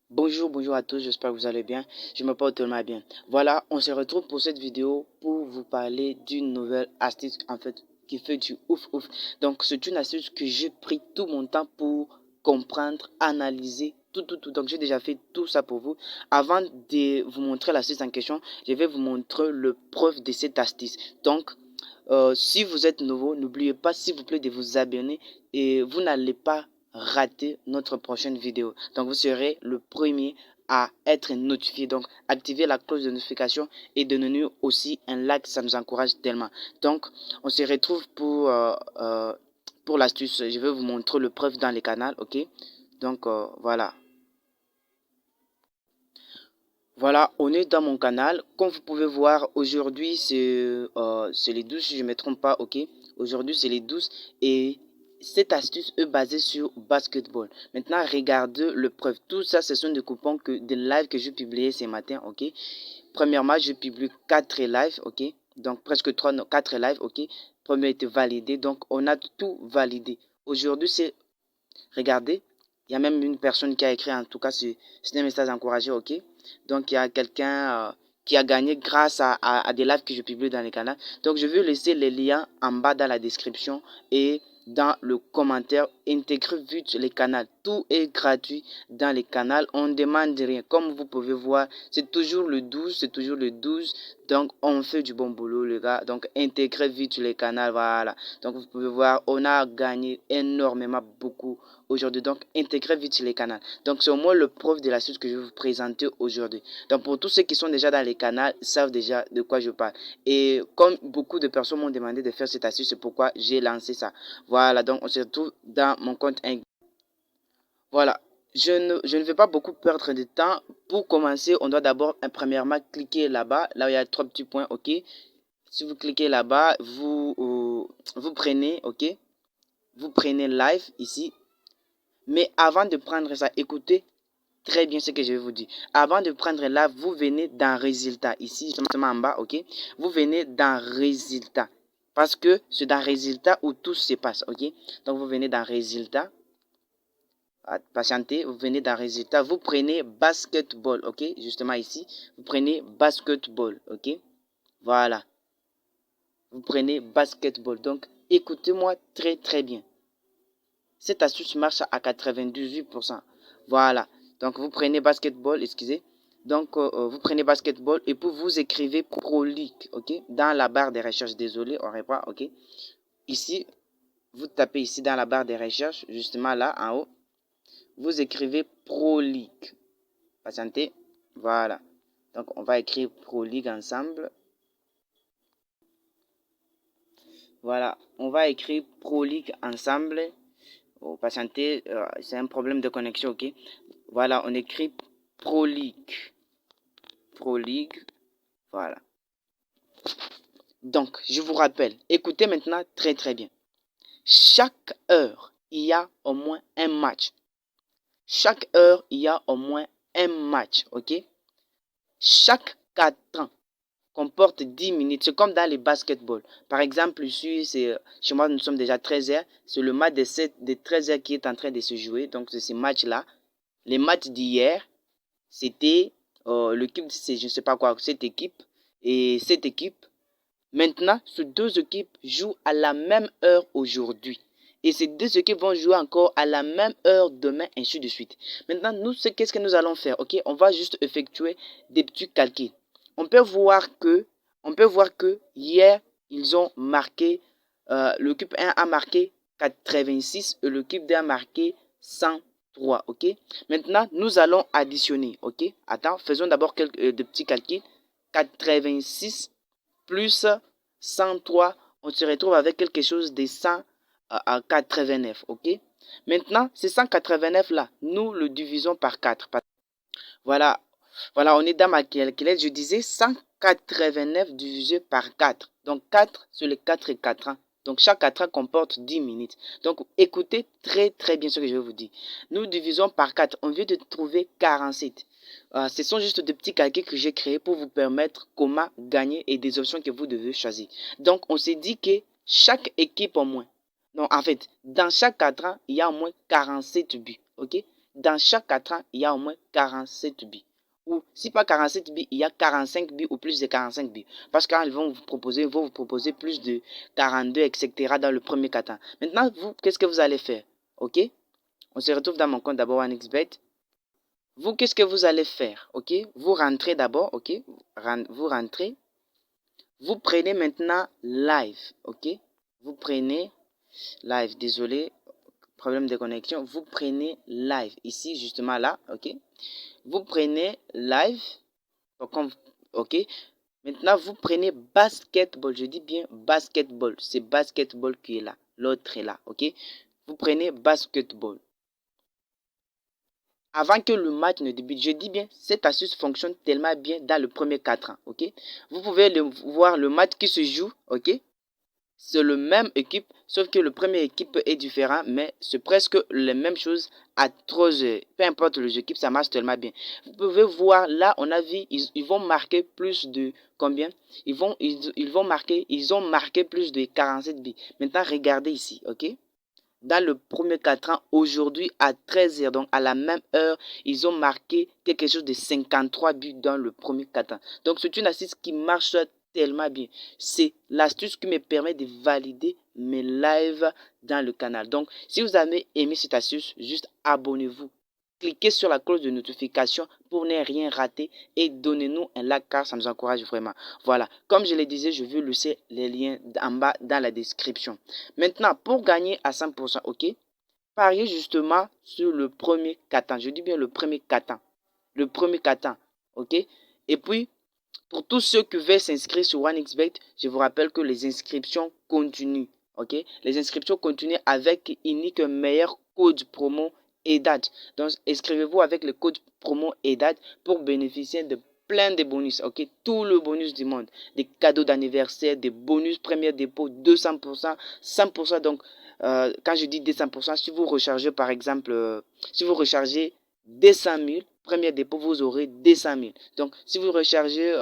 Bonjour à tous, j'espère que vous allez bien. Je me porte tellement bien. Voilà, on se retrouve pour cette vidéo pour vous parler d'une nouvelle astuce qui fait du ouf. Donc c'est une astuce que j'ai pris tout mon temps pour comprendre, analyser, tout. Donc j'ai déjà fait tout ça pour vous. Avant de vous montrer l'astuce en question, je vais vous montrer le preuve de cette astuce. Donc si vous êtes nouveau, n'oubliez pas s'il vous plaît de vous abonner et vous n'allez pas rater notre prochaine vidéo. Donc vous serez le premier à être notifié. Donc activez la cloche de notification et donnez-nous aussi un like, ça nous encourage tellement. Donc on se retrouve pour l'astuce. Je vais vous montrer le preuve dans les canaux, ok? Donc voilà. Voilà, on est dans mon canal. Comme vous pouvez voir, aujourd'hui c'est les 12 si je ne me trompe pas, ok. Aujourd'hui c'est les 12 et cette astuce est basée sur basketball. Maintenant, regardez le preuve. Tout ça, ce sont des coupons des lives que je publiais ce matin, ok. Premièrement, je publie 4 lives, ok. Donc presque 3, 4 lives, ok. Premier était validé, donc on a tout validé. Aujourd'hui c'est, regardez, il y a même une personne qui a écrit, en tout cas, c'est un message encouragé, ok. Donc, il y a quelqu'un qui a gagné grâce à des lives que je publie dans les canaux. Donc, je vais laisser les liens en bas dans la description et dans le commentaire. Intégrez vite les canaux. Tout est gratuit dans les canaux. On ne demande rien. Comme vous pouvez voir, c'est toujours le 12. C'est toujours le 12. Donc, on fait du bon boulot, les gars. Donc, intégrez vite les canaux. Voilà. Donc, vous pouvez voir, on a gagné énormément, beaucoup aujourd'hui. Donc, intégrez vite les canaux. Donc, c'est au moins le preuve de l'astuce que je vais vous présenter aujourd'hui. Donc, pour tous ceux qui sont déjà dans les canaux, ils savent déjà de quoi je parle. Et comme beaucoup de personnes m'ont demandé de faire cette astuce, c'est pourquoi j'ai lancé ça. Voilà, donc on se retrouve dans mon compte. Voilà, je ne vais pas beaucoup perdre de temps. Pour commencer, on doit d'abord, premièrement, cliquer là-bas. Là, il y a 3 petits points, ok. Si vous cliquez là-bas, vous prenez, ok. Vous prenez live ici. Mais avant de prendre ça, écoutez très bien ce que je vais vous dire. Avant de prendre là, vous venez dans résultat. Ici, justement en bas, ok. Vous venez dans résultat. Parce que c'est dans résultat où tout se passe, ok. Donc, vous venez dans résultat. Patientez, vous venez dans résultat. Vous prenez basketball, ok. Justement ici, vous prenez basketball, ok. Voilà. Vous prenez basketball. Donc, écoutez-moi très bien. Cette astuce marche à 98%. Voilà. Donc, vous prenez basketball, excusez. Donc, vous prenez basketball et puis vous écrivez Pro League, ok? Dans la barre de recherche. Désolé, on répond, ok? Ici, vous tapez ici dans la barre de recherche, justement là, en haut. Vous écrivez Pro League. Patientez. Voilà. Donc, on va écrire Pro League ensemble. Voilà. On va écrire Pro League ensemble. Oh, patientez, c'est un problème de connexion, ok? Voilà, on écrit Pro League. Pro League. Voilà. Donc, je vous rappelle, écoutez maintenant très bien. Chaque heure, il y a au moins un match. Chaque heure, il y a au moins un match, ok? Chaque 4 ans comporte 10 minutes. C'est comme dans les basketball. Par exemple, ici, chez moi, nous sommes déjà 13h. C'est le match de 13h qui est en train de se jouer. Donc, c'est ce match-là. Les matchs d'hier, c'était l'équipe, je ne sais pas quoi, cette équipe. Et cette équipe, maintenant, ces 2 équipes jouent à la même heure aujourd'hui. Et ces 2 équipes vont jouer encore à la même heure demain, ainsi de suite. Maintenant, nous, qu'est-ce que nous allons faire? Ok, on va juste effectuer des petits calculs. On peut voir que hier, ils ont marqué, l'équipe 1 a marqué 86 et l'équipe 2 a marqué 103. Ok, maintenant, nous allons additionner. Ok, attends, faisons d'abord des petits calculs. 86 plus 103, on se retrouve avec quelque chose de 189, ok? Maintenant, ces 189 là, nous le divisons par 4. Voilà, on est dans ma calculette, je disais 189 divisé par 4. Donc 4 sur les 4 et 4 ans. Donc chaque 4 ans comporte 10 minutes. Donc écoutez très bien ce que je vais vous dire. Nous divisons par 4. On vient de trouver 47. Ce sont juste des petits calculs que j'ai créés pour vous permettre comment gagner et des options que vous devez choisir. Donc on s'est dit que chaque équipe au moins. Non, en fait, dans chaque 4 ans, il y a au moins 47 buts. Ok? dans chaque cadran, il y a au moins 47 billes. Ou si pas 47 billes, il y a 45 billes ou plus de 45 billes. Parce qu'ils vont vous proposer plus de 42, etc. dans le premier cadran. Maintenant, vous, qu'est-ce que vous allez faire? Ok? On se retrouve dans mon compte d'abord OneXBet. Vous, qu'est-ce que vous allez faire? Ok? Vous rentrez d'abord, ok? Vous rentrez. Vous prenez maintenant live, ok? Vous prenez live, désolé, problème de connexion. Vous prenez live, ici, justement là, ok? Vous prenez live, ok? Maintenant, vous prenez basketball, je dis bien basketball, c'est basketball qui est là, l'autre est là, ok? Vous prenez basketball. Avant que le match ne débute, je dis bien, cette astuce fonctionne tellement bien dans le premier cadran, ok? Vous pouvez voir le match qui se joue, ok? C'est le même équipe, sauf que le premier équipe est différent, mais c'est presque les mêmes choses à 3 heures. Peu importe les équipes, ça marche tellement bien. Vous pouvez voir, là, on a vu, ils vont marquer plus de combien? Ils ont marqué plus de 47 buts. Maintenant, regardez ici, ok? Dans le premier cadran, aujourd'hui à 13 heures, donc à la même heure, ils ont marqué quelque chose de 53 buts dans le premier cadran. Donc c'est une astuce qui marche tellement bien. C'est l'astuce qui me permet de valider mes lives dans le canal. Donc si vous avez aimé cette astuce, juste abonnez-vous. Cliquez sur la cloche de notification pour ne rien rater et donnez-nous un like car ça nous encourage vraiment. Voilà, comme je le disais, je vais laisser les liens en bas dans la description. Maintenant, pour gagner à 100%, ok, pariez justement sur le premier katan. Je dis bien le premier katan. Le premier katan, ok. Et puis, pour tous ceux qui veulent s'inscrire sur OneXBet, je vous rappelle que les inscriptions continuent, ok. Les inscriptions continuent avec unique meilleur code promo EDAD. Donc, inscrivez-vous avec le code promo EDAD pour bénéficier de plein de bonus, ok, tout le bonus du monde, des cadeaux d'anniversaire, des bonus premier dépôt 200%, 100%. Donc, quand je dis 200%, si vous rechargez par exemple, si vous rechargez 200 000, premier dépôt, vous aurez 200 000. Donc, si vous rechargez,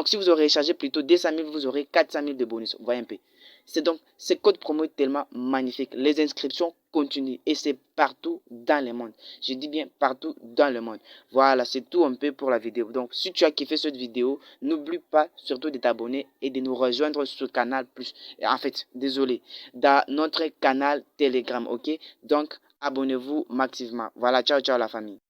si vous aurez rechargé plutôt 200 000, vous aurez 400 000 de bonus. Vous voyez un peu. C'est donc, ce code promo est tellement magnifique. Les inscriptions continuent et c'est partout dans le monde. Je dis bien partout dans le monde. Voilà, c'est tout un peu pour la vidéo. Donc, si tu as kiffé cette vidéo, n'oublie pas surtout de t'abonner et de nous rejoindre sur le canal plus. En fait, désolé, dans notre canal Telegram, ok? Donc, abonnez-vous massivement. Voilà, ciao, ciao la famille.